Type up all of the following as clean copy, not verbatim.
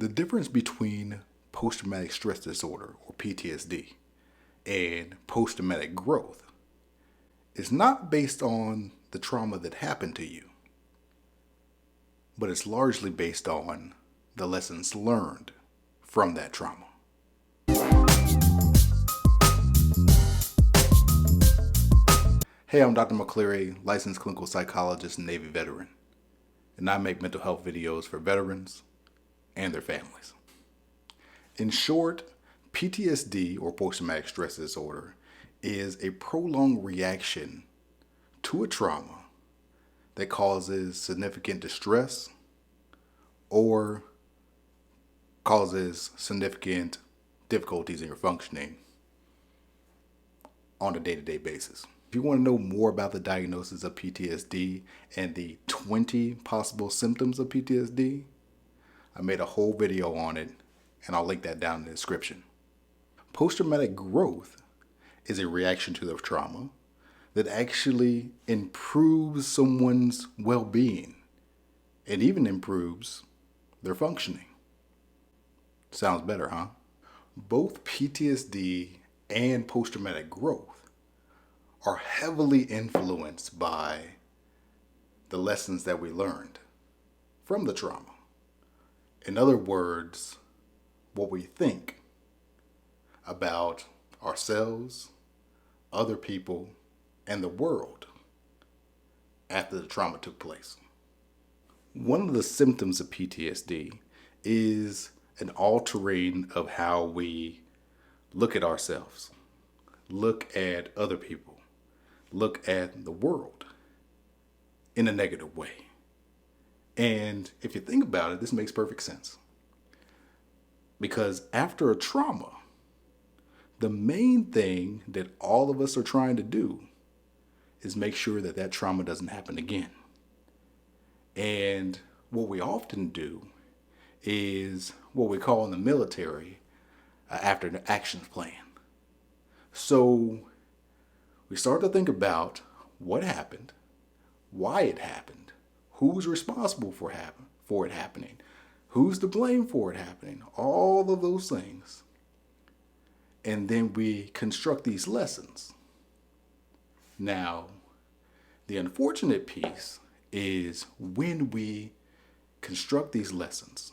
The difference between post-traumatic stress disorder, or PTSD, and post-traumatic growth is not based on the trauma that happened to you, but it's largely based on the lessons learned from that trauma. Hey, I'm Dr. McCleary, licensed clinical psychologist and Navy veteran, and I make mental health videos for veterans and their families. In short, PTSD, or post-traumatic stress disorder, is a prolonged reaction to a trauma that causes significant distress or causes significant difficulties in your functioning on a day-to-day basis. If you want to know more about the diagnosis of PTSD and the 20 possible symptoms of PTSD, I made a whole video on it, and I'll link that down in the description. Post-traumatic growth is a reaction to the trauma that actually improves someone's well-being and even improves their functioning. Sounds better, huh? Both PTSD and post-traumatic growth are heavily influenced by the lessons that we learned from the trauma. In other words, what we think about ourselves, other people, and the world after the trauma took place. One of the symptoms of PTSD is an altering of how we look at ourselves, look at other people, look at the world in a negative way. And if you think about it, this makes perfect sense. Because after a trauma, the main thing that all of us are trying to do is make sure that that trauma doesn't happen again. And what we often do is what we call in the military after an action plan. So we start to think about what happened, why it happened, who's responsible for it happening, who's to blame for it happening, all of those things. And then we construct these lessons. Now, the unfortunate piece is when we construct these lessons,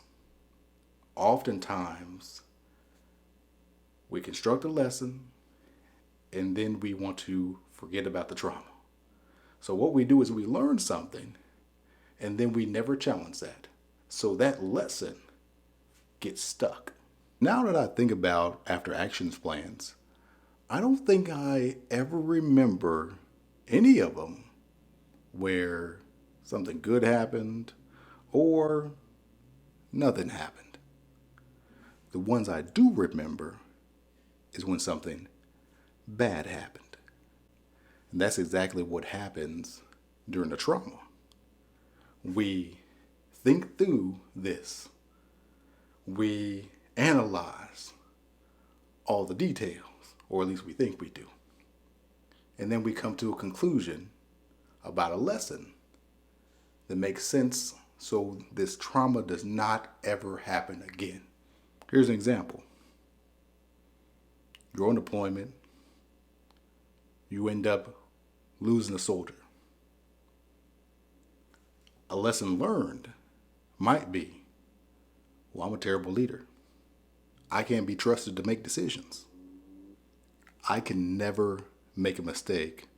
oftentimes we construct a lesson and then we want to forget about the trauma. So what we do is we learn something and then we never challenge that. So that lesson gets stuck. Now that I think about after actions plans, I don't think I ever remember any of them where something good happened or nothing happened. The ones I do remember is when something bad happened. And that's exactly what happens during the trauma. We think through this. We analyze all the details, or at least we think we do. And then we come to a conclusion about a lesson that makes sense so this trauma does not ever happen again. Here's an example. You're on deployment. You end up losing a soldier. A lesson learned might be, well, I'm a terrible leader. I can't be trusted to make decisions. I can never make a mistake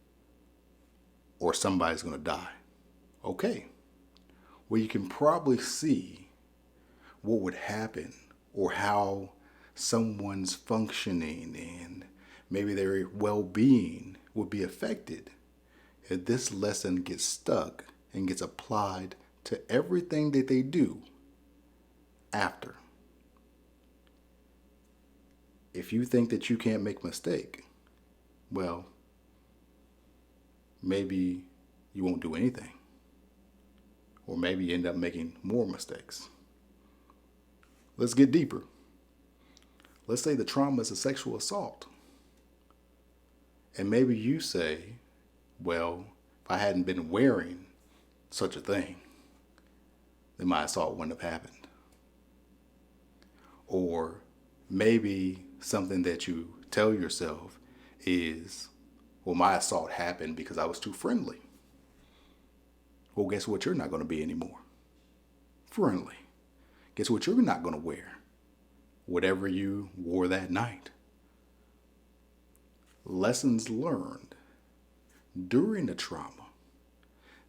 or somebody's going to die. Okay. Well, you can probably see what would happen or how someone's functioning and maybe their well-being would be affected if this lesson gets stuck and gets applied to everything that they do after. If you think that you can't make a mistake, well, maybe you won't do anything. Or maybe you end up making more mistakes. Let's get deeper. Let's say the trauma is a sexual assault. And maybe you say, well, if I hadn't been wearing such a thing, then my assault wouldn't have happened. Maybe something that you tell yourself is, well, my assault happened because I was too friendly. Well, guess what you're not going to be anymore? Friendly. Guess what you're not going to wear? Whatever you wore that night. Lessons learned during the trauma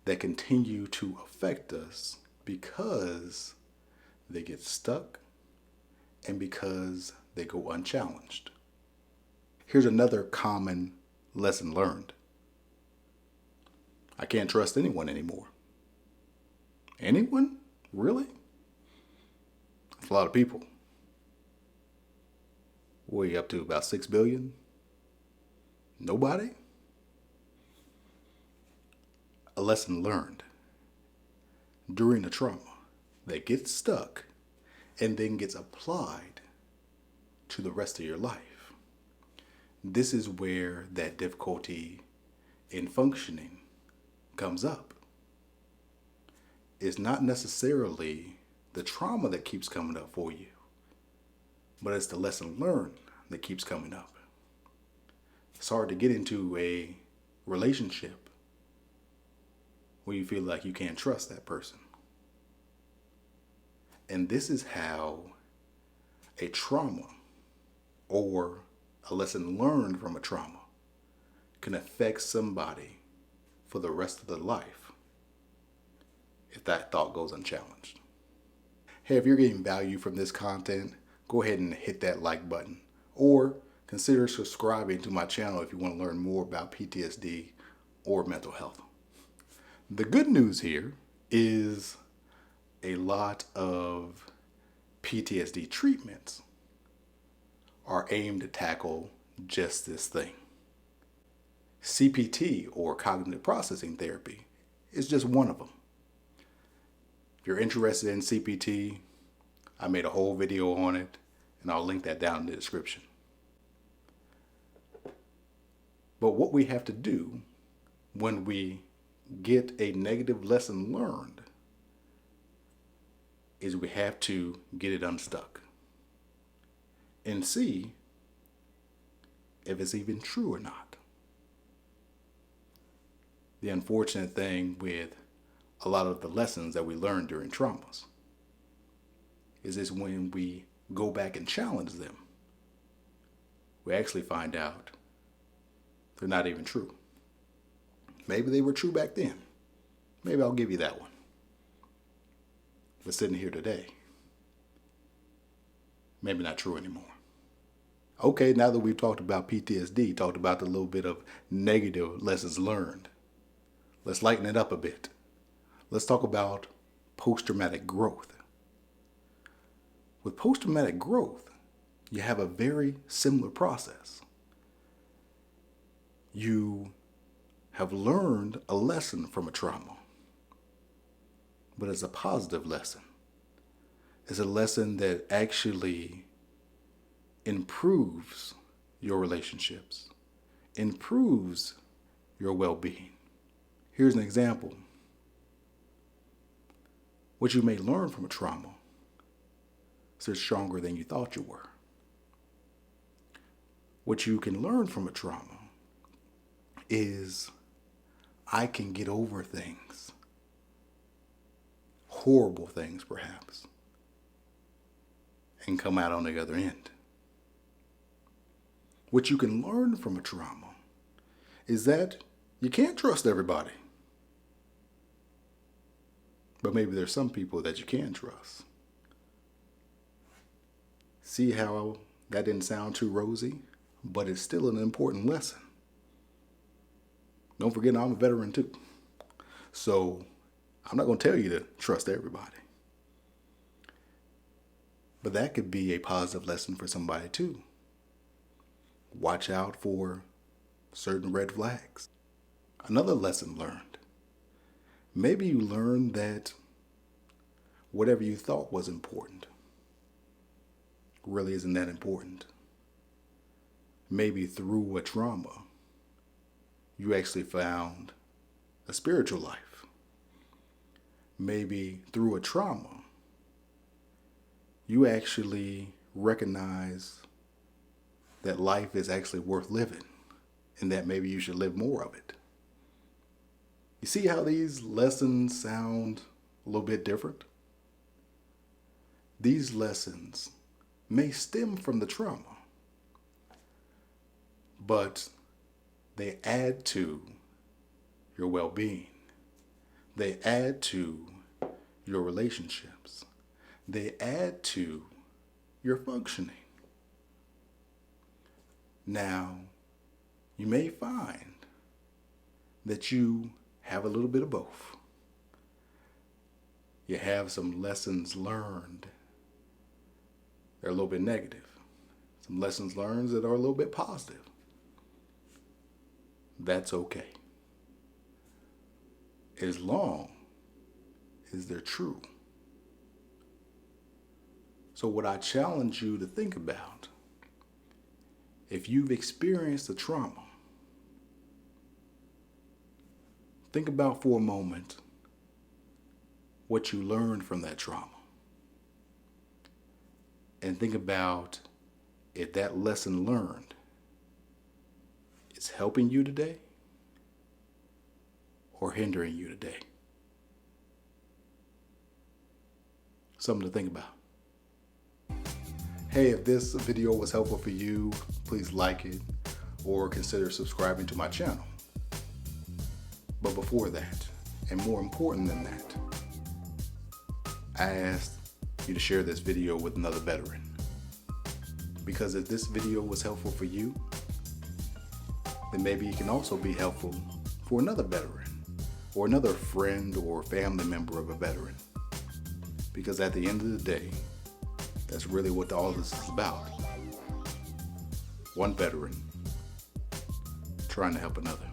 that continue to affect us because they get stuck and because they go unchallenged. Here's another common lesson learned. I can't trust anyone anymore. Anyone? Really? That's a lot of people. What are you up to, about 6 billion? Nobody? A lesson learned during the trauma that gets stuck and then gets applied to the rest of your life. This is where that difficulty in functioning comes up. It's not necessarily the trauma that keeps coming up for you, but it's the lesson learned that keeps coming up. It's hard to get into a relationship where you feel like you can't trust that person. And this is how a trauma or a lesson learned from a trauma can affect somebody for the rest of their life if that thought goes unchallenged. Hey, if you're getting value from this content, go ahead and hit that like button, or consider subscribing to my channel if you want to learn more about PTSD or mental health. The good news here is a lot of PTSD treatments are aimed to tackle just this thing. CPT, or cognitive processing therapy, is just one of them. If you're interested in CPT, I made a whole video on it, and I'll link that down in the description. But what we have to do when we get a negative lesson learned is we have to get it unstuck and see if it's even true or not. The unfortunate thing with a lot of the lessons that we learn during traumas is when we go back and challenge them, we actually find out they're not even true. Maybe they were true back then. Maybe I'll give you that one. But sitting here today, maybe not true anymore. Okay, now that we've talked about PTSD, talked about the little bit of negative lessons learned, let's lighten it up a bit. Let's talk about post-traumatic growth. With post-traumatic growth, you have a very similar process. You have learned a lesson from a trauma, but it's a positive lesson. It's a lesson that actually improves your relationships, improves your well-being. Here's an example. What you may learn from a trauma is stronger than you thought you were. What you can learn from a trauma is I can get over things, horrible things perhaps, and come out on the other end. What you can learn from a trauma is that you can't trust everybody. But maybe there's some people that you can trust. See how that didn't sound too rosy, but it's still an important lesson. Don't forget, I'm a veteran too. So I'm not going to tell you to trust everybody. But that could be a positive lesson for somebody too. Watch out for certain red flags. Another lesson learned. Maybe you learned that whatever you thought was important really isn't that important. Maybe through a trauma, you actually found a spiritual life. Maybe through a trauma, you actually recognize that life is actually worth living and that maybe you should live more of it. You see how these lessons sound a little bit different? These lessons may stem from the trauma, but they add to your well-being. They add to your relationships. They add to your functioning. Now, you may find that you have a little bit of both. You have some lessons learned that are a little bit negative. Some lessons learned that are a little bit positive. That's okay. As long as they're true. So what I challenge you to think about, if you've experienced a trauma, think about for a moment what you learned from that trauma. And think about if that lesson learned is helping you today or hindering you today. Something to think about. Hey, if this video was helpful for you, please like it or consider subscribing to my channel. But before that, and more important than that, I asked you to share this video with another veteran. Because if this video was helpful for you, then maybe it can also be helpful for another veteran or another friend or family member of a veteran. Because at the end of the day, that's really what all this is about. One veteran trying to help another.